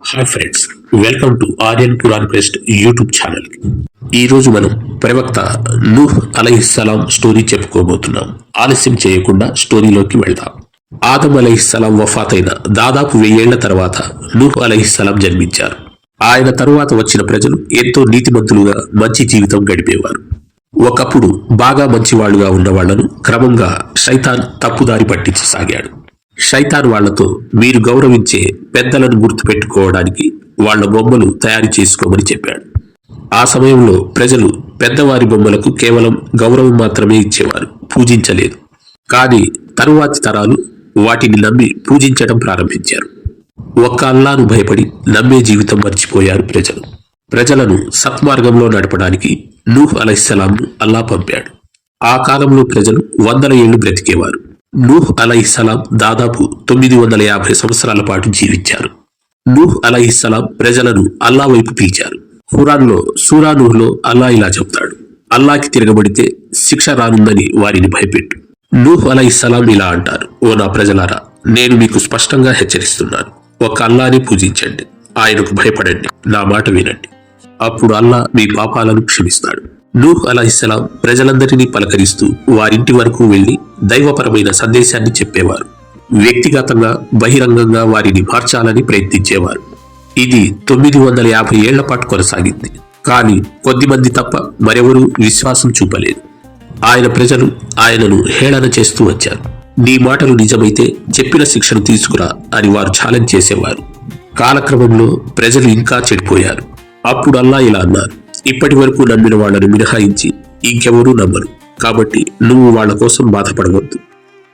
Hi friends, welcome to Aryan Quran quest YouTube channel. ఈ రోజు మనం ప్రవక్త నూహ్ అలైహిస్సలాం స్టోరీ చెప్పుకోబోతున్నాం. ఆలస్యం చేయకుండా స్టోరీలోకి వెళ్దాం. ఆదం అలైహిస్సలాం వఫాతైన దాదాపు 1000 ఏళ్ల తర్వాత నూహ్ అలైహిస్సలాం జన్మించారు. ఆయన తరువాత వచ్చిన ప్రజలు ఎంతో నీతిమంతులుగా మంచి జీవితం గడిపేవారు. ఒకప్పుడు బాగా మంచివాళ్లుగా ఉన్న వాళ్లను క్రమంగా శైతాన్ తప్పుదారి పట్టించసాగాడు. శైతాన్ వాళ్లతో మీరు గౌరవించే పెద్దలను గుర్తుపెట్టుకోవడానికి వాళ్ల బొమ్మలు తయారు చేసుకోమని చెప్పాడు. ఆ సమయంలో ప్రజలు పెద్దవారి బొమ్మలకు కేవలం గౌరవం మాత్రమే ఇచ్చేవారు, పూజించలేదు. కానీ తరువాతి తరాలు వాటిని నమ్మి పూజించడం ప్రారంభించారు. ఒక్క అల్లాను భయపడి నమ్మే జీవితం మర్చిపోయారు ప్రజలు. ప్రజలను సత్మార్గంలో నడపడానికి నూహ్ అలైహిస్సలాంను అల్లా పంపాడు. ఆ కాలంలో ప్రజలు 100 ఏళ్లు బ్రతికేవారు. నూహ్ అలైహిస్సలాం దాదాపు 950 సంవత్సరాల పాటు జీవించారు. నూహ్ అలైహిస్సలాం ప్రజలను అల్లా వైపు పిలిచారు. ఖురాన్లో సూరా నూహ్లో అల్లా ఇలా చెప్తాడు: అల్లాకి తిరగబడితే శిక్ష రానుందని వారిని భయపెట్టు. నూహ్ అలైహిస్సలాం ఇలా అంటారు: ఓ నా ప్రజలారా, నేను మీకు స్పష్టంగా హెచ్చరిస్తున్నాను. ఒక అల్లాని పూజించండి, ఆయనకు భయపడండి, నా మాట వినండి. అప్పుడు అల్లా మీ పాపాలను క్షమిస్తాడు. నూహ్ అలైహిస్సలాం ప్రజలందరినీ పలకరిస్తూ వారింటి వరకు వెళ్లి దైవపరమైన సందేశాన్ని చెప్పేవారు. వ్యక్తిగతంగా బహిరంగంగా వారిని మార్చాలని ప్రయత్నించేవారు. ఇది 950 ఏళ్ల పాటు కొనసాగింది. కానీ కొద్దిమంది తప్ప మరెవరూ విశ్వాసం చూపలేదు. ఆయన ప్రజలు ఆయనను హేళన చేస్తూ వచ్చారు. నీ మాటలు నిజమైతే చెప్పిన శిక్షను తీసుకురా అని వారు ఛాలెంజ్ చేసేవారు. కాలక్రమంలో ప్రజలు ఇంకా చెడిపోయారు. అప్పుడు అల్లా ఇలా అన్నారు: ఇప్పటి వరకు నమ్మిన వాళ్లను మినహాయించి ఇంకెవరూ నమ్మరు, కాబట్టి నువ్వు వాళ్ల కోసం బాధపడవద్దు.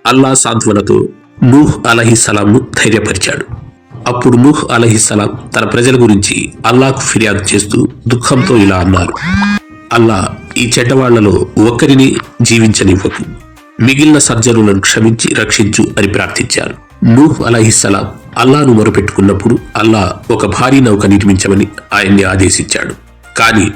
అల్లా సాంత్వనతో నూహ్ అలైహిస్సలాంను ధైర్యపరిచాడు. అప్పుడు నూహ్ అలైహిస్సలాం తన ప్రజల గురించి అల్లాకు ఫిర్యాదు చేస్తూ దుఃఖంతో ఇలా అన్నారు: అల్లా, ఈ చెడ్డవాళ్లలో ఒక్కరిని జీవించనివ్వకు, మిగిలిన సజ్జనులను క్షమించి రక్షించు అని ప్రార్థించారు. నూహ్ అలైహిస్సలాం అల్లాను మొరపెట్టుకున్నప్పుడు అల్లా ఒక భారీ నౌక నిర్మించమని ఆయన్ని ఆదేశించాడు. కానీ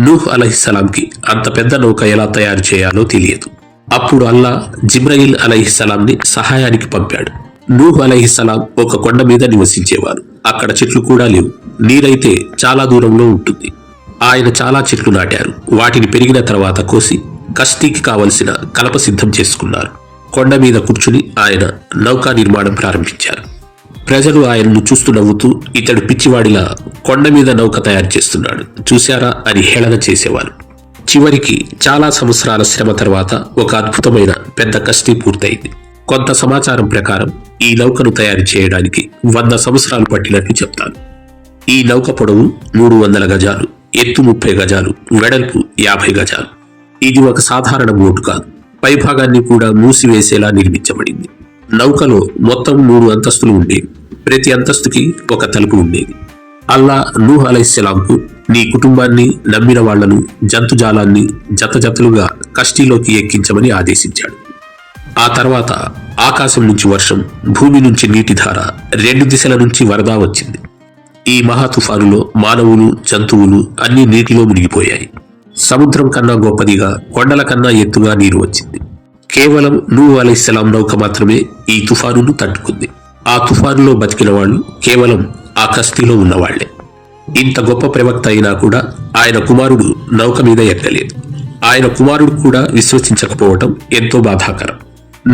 నూహ్ అలైహిస్సలాంకి అంత పెద్ద నౌక ఎలా తయారు చేయాలో తెలియదు. అప్పుడు అల్లా జిబ్రయీల్ అలైహిస్సలాంని సహాయానికి పంపాడు. నూహ్ అలైహిస్సలాం ఒక కొండ మీద నివసించేవారు. అక్కడ చెట్లు కూడా లేవు, నీరైతే చాలా దూరంలో ఉంటుంది. ఆయన చాలా చెట్లు నాటారు. వాటిని పెరిగిన తర్వాత కోసి కష్టీకి కావలసిన కలప సిద్ధం చేసుకున్నారు. కొండ మీద కూర్చుని ఆయన నౌకా నిర్మాణం ప్రారంభించారు. ప్రజలు ఆయనను చూస్తూ నవ్వుతూ, ఇతడు పిచ్చివాడిలా కొండ మీద నౌక తయారు చేస్తున్నాడు, చూశారా అని హేళన చేసేవారు. చివరికి చాలా సంవత్సరాల శ్రమ తర్వాత ఒక అద్భుతమైన పెద్ద కష్టీ పూర్తయింది. కొంత సమాచారం ప్రకారం ఈ నౌకను తయారు చేయడానికి 100 సంవత్సరాలు పట్టినట్లు చెప్తారు. ఈ నౌక పొడవు 300 గజాలు, ఎత్తు 30 గజాలు, వెడల్పు 50 గజాలు. ఇది ఒక సాధారణ బోటు కాదు, పైభాగాన్ని కూడా మూసివేసేలా నిర్మించబడింది. నౌకలో మొత్తం 3 అంతస్తులు ఉండేవి. ప్రతి అంతస్తుకి ఒక తలుపు ఉండేది. అల్లా నూహ్ అలైహిస్సలాంకు నీ కుటుంబాన్ని, నమ్మిన వాళ్లను, జంతుజాలాన్ని జతజతలుగా కష్టీలోకి ఎక్కించమని ఆదేశించాడు. ఆ తర్వాత ఆకాశం నుంచి వర్షం, భూమి నుంచి నీటిధార, 2 దిశల నుంచి వరద వచ్చింది. ఈ మహా తుఫానులో మానవులు, జంతువులు అన్ని నీటిలో మునిగిపోయాయి. సముద్రం కన్నా గొప్పదిగా, కొండల కన్నా ఎత్తుగా నీరు వచ్చింది. కేవలం నూహ్ అలైహిస్సలాం నౌక మాత్రమే ఈ తుఫానును తట్టుకుంది. ఆ తుఫానులో బతికిన వాళ్ళు కేవలం ఆ కస్తీలో ఉన్నవాళ్లే. ఇంత గొప్ప ప్రవక్త అయినా కూడా ఆయన కుమారుడు నౌక మీద ఎక్కలేదు. ఆయన కుమారుడు కూడా విశ్వసించకపోవటం ఎంతో బాధాకరం.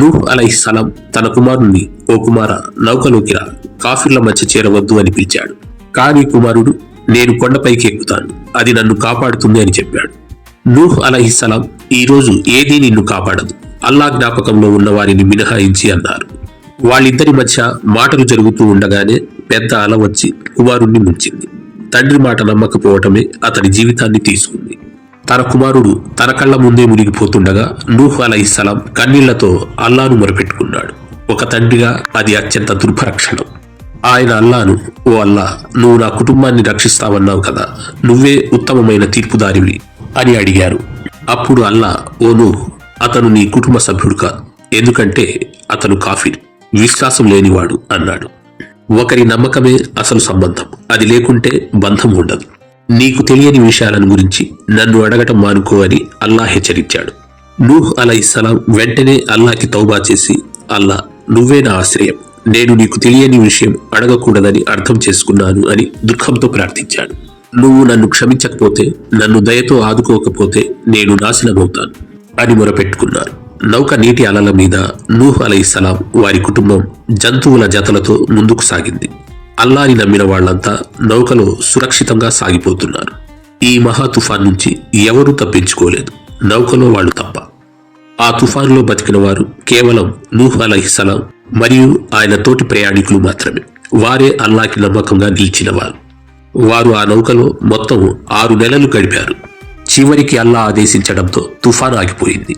నూహ్ అలైహిస్సలాం తన కుమారుణ్ణి, ఓ కుమార, నౌకలోకి రా, కాఫిర్ల మధ్య చేరవద్దు అని పిలిచాడు. కానీ కుమారుడు, నేను కొండపైకి ఎక్కుతాను, అది నన్ను కాపాడుతుంది అని చెప్పాడు. నూహ్ అలైహిస్సలాం, ఈ రోజు ఏదీ నిన్ను కాపాడదు, అల్లా జ్ఞాపకంలో ఉన్న వారిని మినహాయించి అన్నారు. వాళ్ళిద్దరి మధ్య మాటలు జరుగుతూ ఉండగానే పెద్ద అల వచ్చి కుమారుణ్ణి ముంచింది. తండ్రి మాట నమ్మకపోవటమే అతడి జీవితాన్ని తీసుకుంది. తన కుమారుడు తన కళ్ల ముందే మునిగిపోతుండగా నూహ్ అలైహిస్సలాం కన్నీళ్లతో అల్లాను మొరపెట్టుకున్నాడు. ఒక తండ్రిగా అది అత్యంత దుర్భర క్షణం. ఆయన అల్లాను, ఓ అల్లా, నువ్వు నా కుటుంబాన్ని రక్షిస్తావన్నావు కదా, నువ్వే ఉత్తమమైన తీర్పుదారివి అని అడిగారు. అప్పుడు అల్లా, ఓ నూహ్, అతను నీ కుటుంబ సభ్యుడు కాదు, ఎందుకంటే అతను కాఫీర్, విశ్వాసం లేనివాడు అన్నాడు. ఒకరి నమ్మకమే అసలు సంబంధం, అది లేకుంటే బంధం ఉండదు. నీకు తెలియని విషయాలను గురించి నన్ను అడగటం మానుకో అని అల్లా హెచ్చరించాడు. నూహ్ అలైహిస్సలాం వెంటనే అల్లాకి తౌబా చేసి, అల్లా, నువ్వే నా ఆశ్రయం, నేను నీకు తెలియని విషయం అడగకూడదని అర్థం చేసుకున్నాను అని దుఃఖంతో ప్రార్థించాడు. నువ్వు నన్ను క్షమించకపోతే, నన్ను దయతో ఆదుకోకపోతే నేను నాశనమవుతాను అని మొరపెట్టుకున్నారు. నౌక నీటి అలల మీద నూహ్ అలైహిస్సలాం వారి కుటుంబం జంతువుల జతలతో ముందుకు సాగింది. అల్లాని నమ్మిన వాళ్లంతా నౌకలో సురక్షితంగా సాగిపోతున్నారు. ఈ మహా తుఫాన్ నుంచి ఎవరూ తప్పించుకోలేదు, నౌకలో వాళ్ళు తప్ప. ఆ తుఫానులో బతికిన వారు కేవలం నూహ్ అలైహిస్సలాం మరియు ఆయన తోటి ప్రయాణికులు మాత్రమే. వారే అల్లాకి నమ్మకంగా నిలిచినవారు. వారు ఆ నౌకలో మొత్తం 6 నెలలు గడిపారు. చివరికి అల్లా ఆదేశించడంతో తుఫాను ఆగిపోయింది.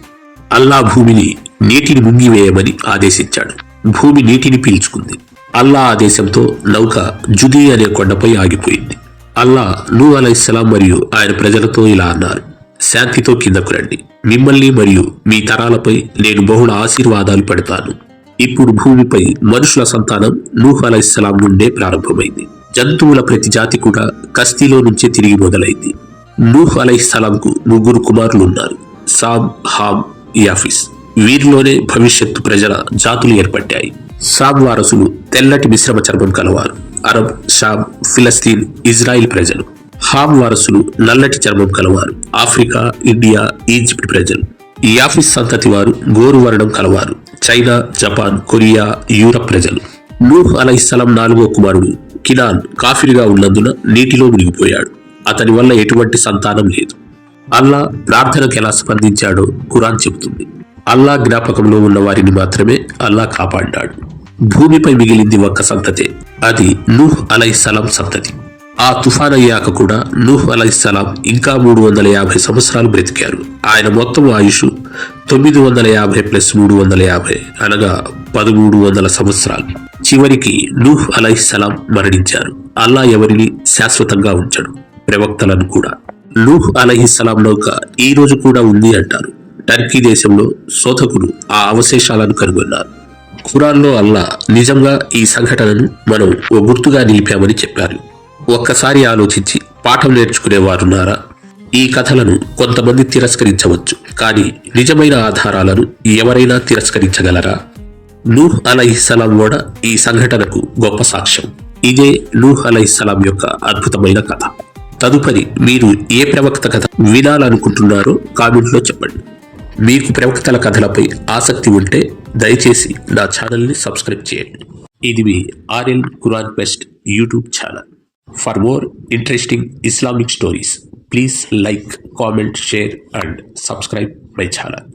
అల్లా భూమిని నీటిని ముంగివేయమని ఆదేశించాడు. భూమి నీటిని పీల్చుకుంది. అల్లా ఆదేశంతో నౌక జుదీ అనే కొండపై ఆగిపోయింది. అల్లా నూహ్ అలైహిస్సలాం మరియు ఆయన ప్రజలతో ఇలా అన్నారు: శాంతితో కిందకు రండి. మిమ్మల్ని మరియు మీ తరాలపై నేను బహుళ ఆశీర్వాదాలు పెడతాను. ఇప్పుడు భూమిపై మనుషుల సంతానం నూహ్ అలైహిస్సలాం నుండే ప్రారంభమైంది. జంతువుల ప్రతి జాతి కూడా కస్తీలో నుంచే తిరిగి మొదలైంది. నూహ్ అలైహిస్సలాంకు 3 కుమారులు ఉన్నారు: సామ్, హామ్, యాఫిస్. వీరిలోనే భవిష్యత్తు ప్రజల జాతులు ఏర్పడ్డాయి. సామ్ వారసులు తెల్లటి మిశ్రమ చర్మం కలవారు, అరబ్, షామ్, ఫిలస్తీన్, ఇజ్రాయిల్ ప్రజలు. హామ్ వారసులు నల్లటి చర్మం కలవారు, ఆఫ్రికా, ఇండియా, ఈజిప్ట్ ప్రజలు. యాఫిస్ సంతతి వారు గోరు వర్ణం కలవారు, చైనా, జపాన్, కొరియా, యూరప్ ప్రజలు. నూహ్ అలైహిస్సలాం 4వ కుమారుడు కినాన్ కాఫిరిగా ఉన్నందున నీటిలో మునిగిపోయాడు. అతని వల్ల ఎటువంటి సంతానం లేదు. అల్లా ప్రార్థనకు ఎలా స్పందించాడో ఖురాన్ చెబుతుంది. అల్లా జ్ఞాపకంలో ఉన్న వారిని మాత్రమే అల్లా కాపాడ్డాడు. భూమిపై మిగిలింది ఒక్క సంతతే, అది నూహ్ అలైహిస్సలాం సంతతి. ఆ తుఫాన్ అయ్యాక కూడా నూహ్ అలైహిస్సలాం ఇంకా 350 సంవత్సరాలు బ్రతికారు. ఆయన మొత్తం ఆయుష్ 950 + 350 అనగా 1300 సంవత్సరాలు. చివరికి నూహ్ అలైహిస్సలాం మరణించారు. అల్లా ఎవరిని శాశ్వతంగా ఉంచడు, ప్రవక్తలను కూడా. నూహ్ అలైహిస్సలాం నౌక ఈ రోజు కూడా ఉంది అంటారు. టర్కీ దేశంలో శోధకులు ఆ అవశేషాలను కనుగొన్నారు. ఖురాన్లో అల్లా నిజంగా ఈ సంఘటనను మనం ఓ గుర్తుగా నిలిపామని చెప్పారు. ఒక్కసారి ఆలోచించి పాఠం నేర్చుకునేవారున్నారా? ఈ కథలను కొంతమంది తిరస్కరించవచ్చు, కానీ నిజమైన ఆధారాలను ఎవరైనా తిరస్కరించగలరా? నూహ్ అలైహిస్సలాం కూడా ఈ సంఘటనకు గొప్ప సాక్ష్యం. ఇదే నూహ్ అలైహిస్సలాం యొక్క అద్భుతమైన కథ. తదుపరి మీరు ఏ ప్రవక్త కథ వినాలనుకుంటున్నారో కామెంట్లో చెప్పండి. మీకు ప్రవక్తల కథలపై ఆసక్తి ఉంటే దయచేసి నా ఛానల్ని సబ్స్క్రైబ్ చేయండి. ఇది మీ ఆర్ఎల్ Quran quest YouTube channel. For more interesting Islamic stories, please like, comment, share and subscribe my channel.